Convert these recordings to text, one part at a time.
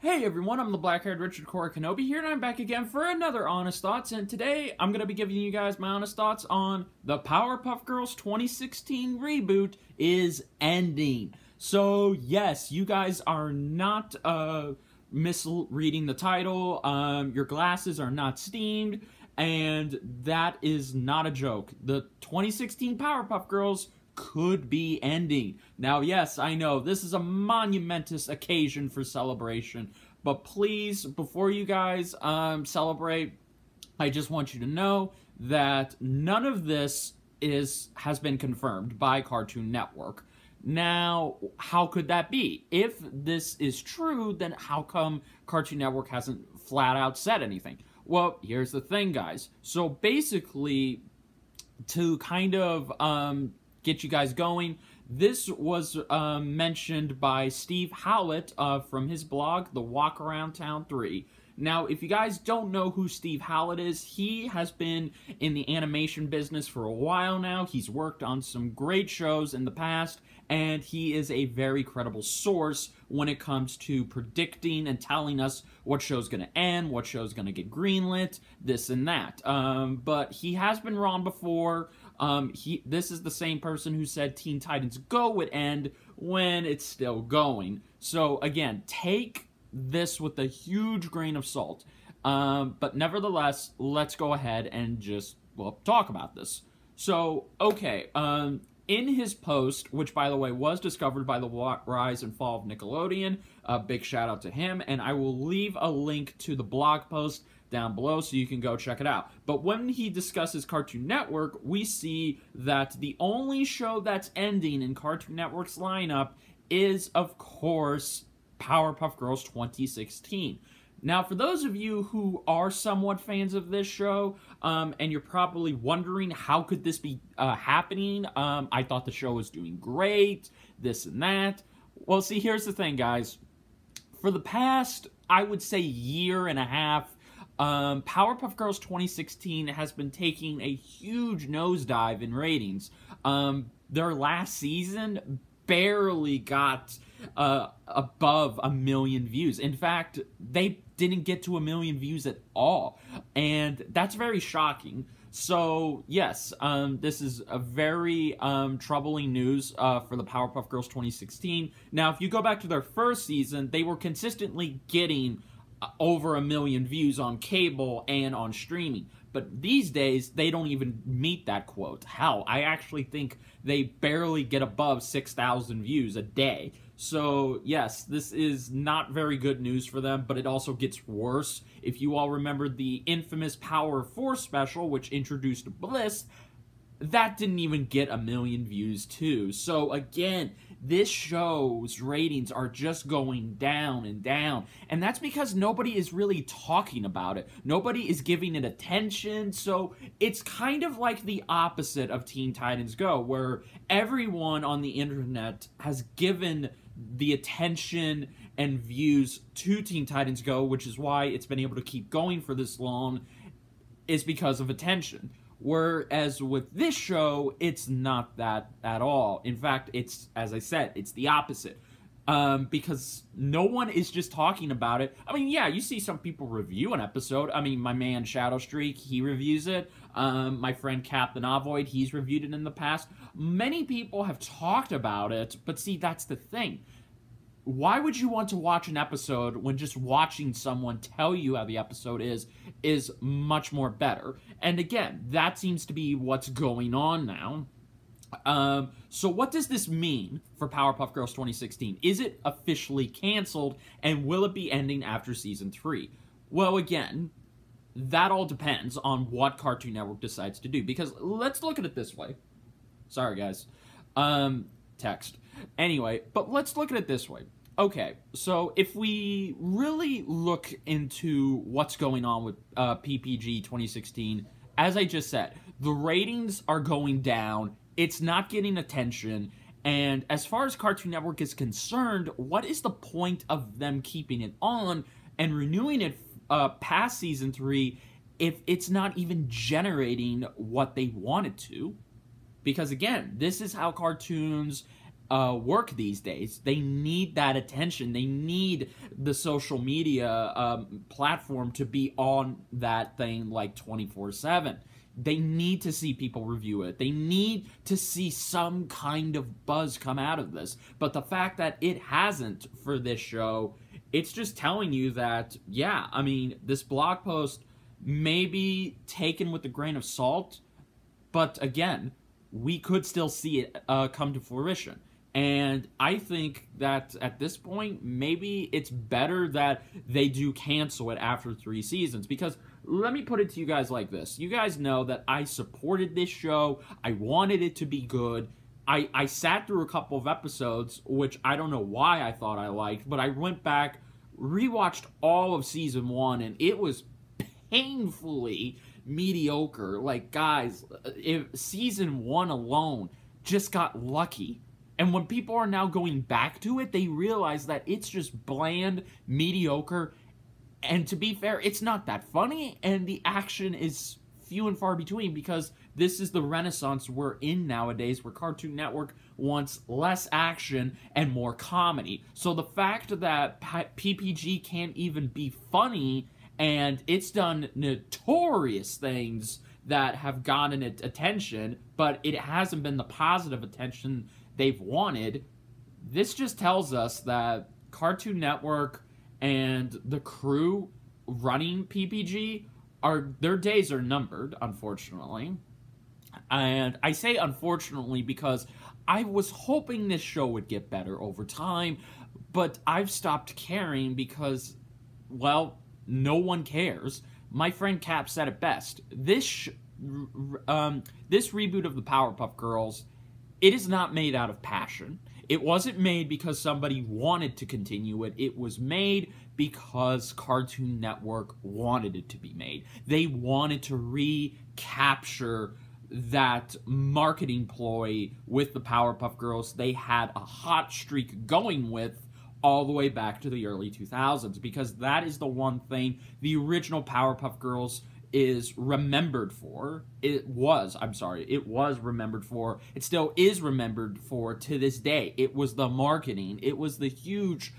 Hey everyone, I'm the black-haired Richard Cora Kenobi here, and I'm back again for another Honest Thoughts, and today I'm going to be giving you guys my honest thoughts on the Powerpuff Girls 2016 reboot is ending. So yes, you guys are not misreading the title, your glasses are not steamed, and that is not a joke. The 2016 Powerpuff Girls could be ending. Now, yes, I know, this is a monumentous occasion for celebration, but please, before you guys celebrate, I just want you to know that none of this has been confirmed by Cartoon Network. Now, how could that be? If this is true, then how come Cartoon Network hasn't flat out said anything? Well, here's the thing, guys. So basically, to kind of get you guys going, this was mentioned by Steve Howlett from his blog, The Walk Around Town 3. Now, if you guys don't know who Steve Howlett is, he has been in the animation business for a while now. He's worked on some great shows in the past, and he is a very credible source when it comes to predicting and telling us what show's going to end, what show's going to get greenlit, this and that. But he has been wrong before. This is the same person who said Teen Titans Go would end when it's still going. So, again, take this with a huge grain of salt. But nevertheless, let's go ahead and just, well, talk about this. So, okay, in his post, which, by the way, was discovered by the Rise and Fall of Nickelodeon, a big shout out to him, and I will leave a link to the blog post down below so you can go check it out. But when he discusses Cartoon Network, we see that the only show that's ending in Cartoon Network's lineup is, of course, Powerpuff Girls 2016. Now, for those of you who are somewhat fans of this show, and you're probably wondering how could this be happening, I thought the show was doing great, this and that. Well, see, here's the thing, guys. For the past, I would say, year and a half, Powerpuff Girls 2016 has been taking a huge nosedive in ratings. Their last season barely got above 1 million views. In fact, they didn't get to 1 million views at all, and that's very shocking. So, yes, this is a very troubling news for the Powerpuff Girls 2016. Now, if you go back to their first season, they were consistently getting over 1 million views on cable and on streaming. But these days, they don't even meet that quote. Hell, I actually think they barely get above 6,000 views a day. So, yes, this is not very good news for them, but it also gets worse. If you all remember the infamous Power 4 special, which introduced Bliss, that didn't even get 1 million views too. So again, this show's ratings are just going down and down. And that's because nobody is really talking about it. Nobody is giving it attention. So it's kind of like the opposite of Teen Titans Go, where everyone on the internet has given the attention and views to Teen Titans Go, which is why it's been able to keep going for this long, is because of attention. Whereas with this show, it's not that at all. In fact, it's, as I said, it's the opposite. Because no one is just talking about it. I mean, yeah, you see some people review an episode. I mean, my man Shadow Streak, he reviews it. My friend Captain Avoid, he's reviewed it in the past. Many people have talked about it, but see, that's the thing. Why would you want to watch an episode when just watching someone tell you how the episode is much more better? And again, that seems to be what's going on now. So what does this mean for Powerpuff Girls 2016? Is it officially canceled, and will it be ending after Season 3? Well, again, that all depends on what Cartoon Network decides to do, because let's look at it this way. Sorry, guys. Text. Anyway, but let's look at it this way. Okay, so if we really look into what's going on with PPG 2016, as I just said, the ratings are going down, it's not getting attention, and as far as Cartoon Network is concerned, what is the point of them keeping it on and renewing it past Season 3 if it's not even generating what they want it to? Because again, this is how cartoons work these days. They need that attention. They need the social media platform to be on that thing like 24/7. They need to see people review it. They need to see some kind of buzz come out of this. But the fact that it hasn't for this show, it's just telling you that, yeah, I mean, this blog post may be taken with a grain of salt, but again, we could still see it come to fruition. And I think that at this point, maybe it's better that they do cancel it after 3 seasons. Because let me put it to you guys like this. You guys know that I supported this show. I wanted it to be good. I sat through a couple of episodes, which I don't know why I thought I liked, but I went back, rewatched all of season 1, and it was painfully mediocre. Like, guys, if season 1 alone just got lucky. And when people are now going back to it, they realize that it's just bland, mediocre, and to be fair, it's not that funny, and the action is few and far between, because this is the renaissance we're in nowadays, where Cartoon Network wants less action and more comedy. So the fact that PPG can't even be funny, and it's done notorious things that have gotten it attention, but it hasn't been the positive attention they've wanted, this just tells us that Cartoon Network and the crew running PPG, their days are numbered, unfortunately. And I say unfortunately because I was hoping this show would get better over time, but I've stopped caring because, well, no one cares. My friend Cap said it best. This reboot of the Powerpuff Girls, it is not made out of passion. It wasn't made because somebody wanted to continue it. It was made because Cartoon Network wanted it to be made. They wanted to recapture that marketing ploy with the Powerpuff Girls they had a hot streak going with all the way back to the early 2000s, because that is the one thing the original Powerpuff Girls is remembered for. It was remembered for. It still is remembered for to this day. It was the marketing. It was the huge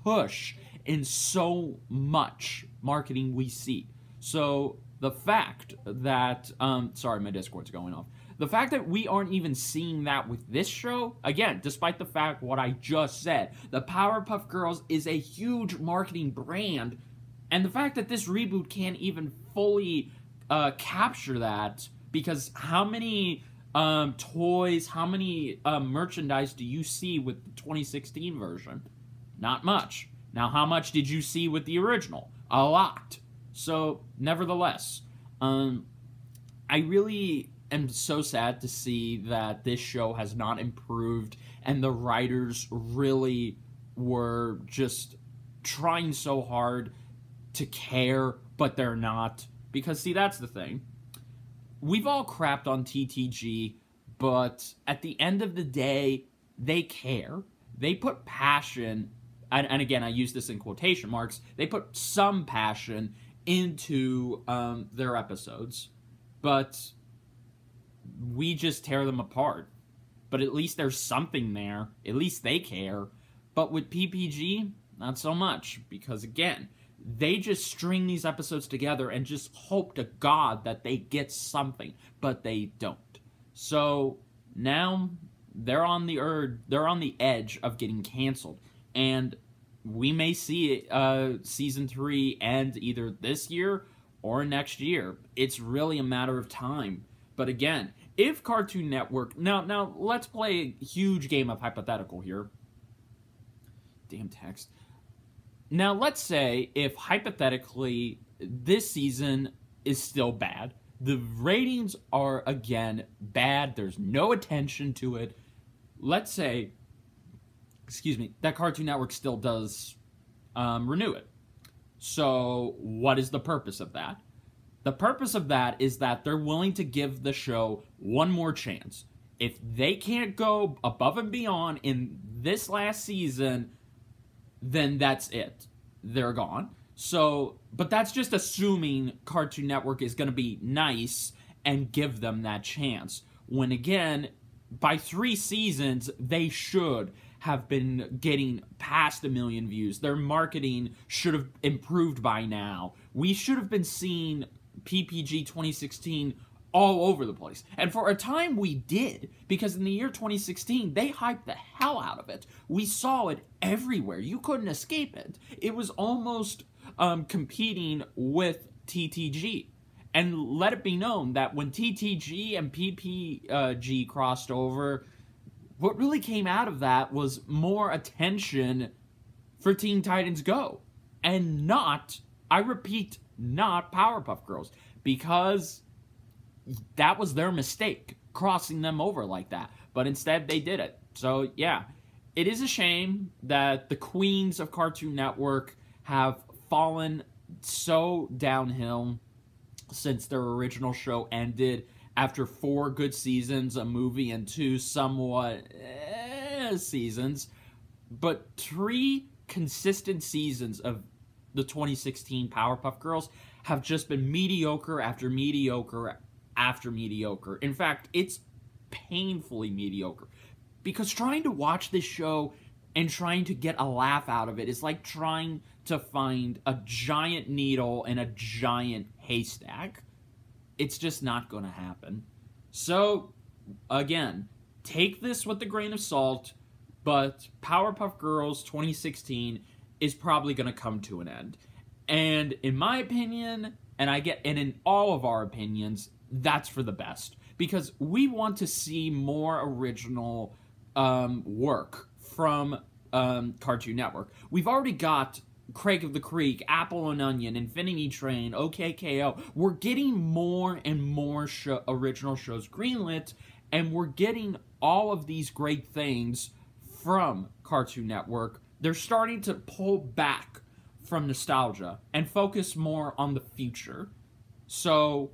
push in so much marketing we see. So the fact that, sorry, my Discord's going off. The fact that we aren't even seeing that with this show, again, despite the fact what I just said, the Powerpuff Girls is a huge marketing brand, and the fact that this reboot can't even fully capture that, because how many toys, how many merchandise do you see with the 2016 version? Not much. Now, how much did you see with the original? A lot. So, nevertheless, I really am so sad to see that this show has not improved, and the writers really were just trying so hard to care, but they're not. Because, see, that's the thing. We've all crapped on TTG, but at the end of the day, they care. They put passion, and again, I use this in quotation marks, they put some passion into their episodes, but we just tear them apart. But at least there's something there. At least they care. But with PPG, not so much, because again, they just string these episodes together and just hope to God that they get something, but they don't. So now they're on the edge of getting canceled, and we may see season 3 end either this year or next year. It's really a matter of time. But again, if Cartoon Network... Now, let's play a huge game of hypothetical here. Damn text. Now, let's say if, hypothetically, this season is still bad. The ratings are, again, bad. There's no attention to it. Let's say, that Cartoon Network still does renew it. So, what is the purpose of that? The purpose of that is that they're willing to give the show one more chance. If they can't go above and beyond in this last season, then that's it. They're gone. So, but that's just assuming Cartoon Network is going to be nice and give them that chance. When again, by 3 seasons, they should have been getting past 1 million views. Their marketing should have improved by now. We should have been seeing PPG 2016 all over the place. And for a time we did, because in the year 2016, they hyped the hell out of it. We saw it everywhere. You couldn't escape it. It was almost competing with TTG. And let it be known that when TTG and PPG crossed over, what really came out of that was more attention for Teen Titans Go. And not, I repeat, not Powerpuff Girls. Because that was their mistake, crossing them over like that. But instead, they did it. So, yeah. It is a shame that the queens of Cartoon Network have fallen so downhill since their original show ended after 4 good seasons, a movie, and 2 somewhat seasons. But 3 consistent seasons of the 2016 Powerpuff Girls have just been mediocre after mediocre after mediocre. In fact, it's painfully mediocre. Because trying to watch this show and trying to get a laugh out of it is like trying to find a giant needle in a giant haystack. It's just not going to happen. So, again, take this with a grain of salt, but Powerpuff Girls 2016 is probably going to come to an end. And in my opinion, and in all of our opinions, that's for the best. Because we want to see more original work from Cartoon Network. We've already got Craig of the Creek, Apple and Onion, Infinity Train, OKKO. We're getting more and more original shows greenlit, and we're getting all of these great things from Cartoon Network. They're starting to pull back from nostalgia and focus more on the future. So,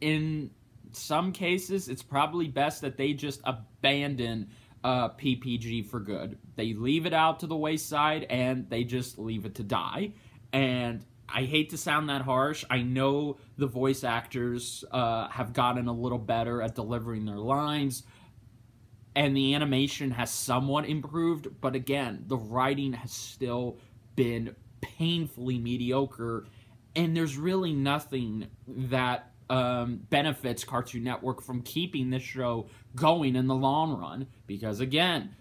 in some cases, it's probably best that they just abandon PPG for good. They leave it out to the wayside, and they just leave it to die. And I hate to sound that harsh. I know the voice actors have gotten a little better at delivering their lines, and the animation has somewhat improved, but again, the writing has still been painfully mediocre, and there's really nothing that benefits Cartoon Network from keeping this show going in the long run. Because again,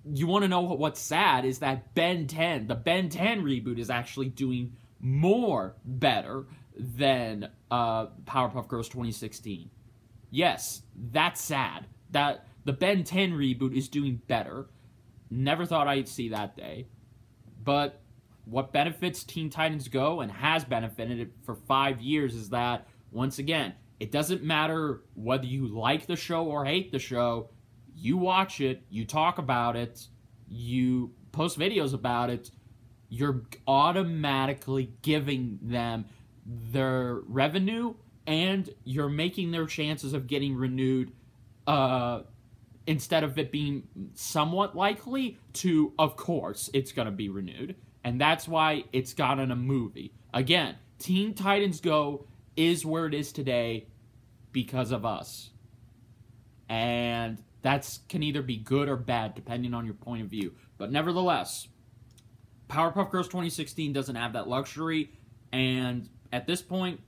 you want to know what's sad is that the Ben 10 reboot is actually doing better than Powerpuff Girls 2016. Yes, that's sad. That the Ben 10 reboot is doing better. Never thought I'd see that day. But what benefits Teen Titans Go and has benefited it for 5 years is that, once again, it doesn't matter whether you like the show or hate the show. You watch it, you talk about it, you post videos about it, you're automatically giving them their revenue, and you're making their chances of getting renewed, instead of it being somewhat likely to, of course, it's going to be renewed. And that's why it's gotten a movie. Again, Teen Titans Go is where it is today because of us. And that can either be good or bad, depending on your point of view. But nevertheless, Powerpuff Girls 2016 doesn't have that luxury, and at this point,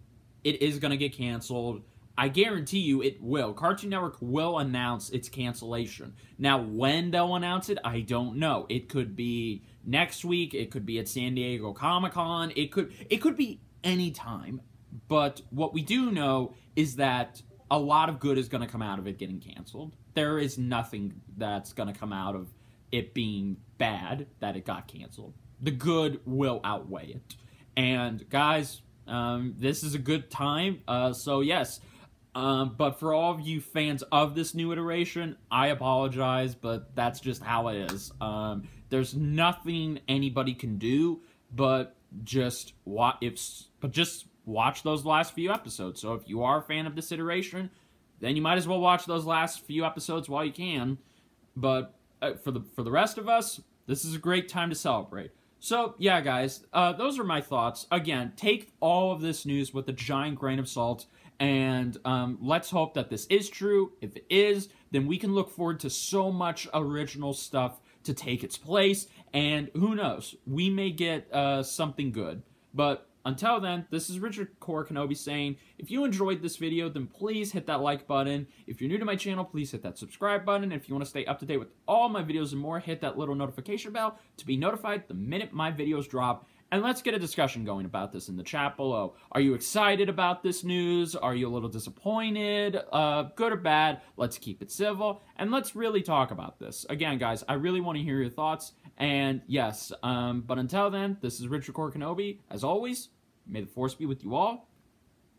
it is going to get canceled. I guarantee you it will. Cartoon Network will announce its cancellation. Now, when they'll announce it, I don't know. It could be next week. It could be at San Diego Comic-Con. It could be any time. But what we do know is that a lot of good is going to come out of it getting canceled. There is nothing that's going to come out of it being bad that it got canceled. The good will outweigh it. And guys, this is a good time. So yes, but for all of you fans of this new iteration, I apologize, but that's just how it is. There's nothing anybody can do but just watch those last few episodes. So if you are a fan of this iteration, then you might as well watch those last few episodes while you can. But for the rest of us, this is a great time to celebrate. So, yeah, guys, those are my thoughts. Again, take all of this news with a giant grain of salt, And let's hope that this is true. If it is, then we can look forward to so much original stuff to take its place. And who knows, we may get something good. But until then, this is Richard Core Kenobi saying, if you enjoyed this video, then please hit that like button. If you're new to my channel, please hit that subscribe button. If you want to stay up to date with all my videos and more, hit that little notification bell to be notified the minute my videos drop. And let's get a discussion going about this in the chat below. Are you excited about this news? Are you a little disappointed? Good or bad? Let's keep it civil, and let's really talk about this. Again, guys, I really want to hear your thoughts, and yes, but until then, this is Richard Core Kenobi. As always, may the Force be with you all,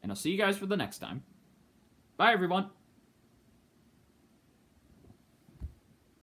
and I'll see you guys for the next time. Bye, everyone.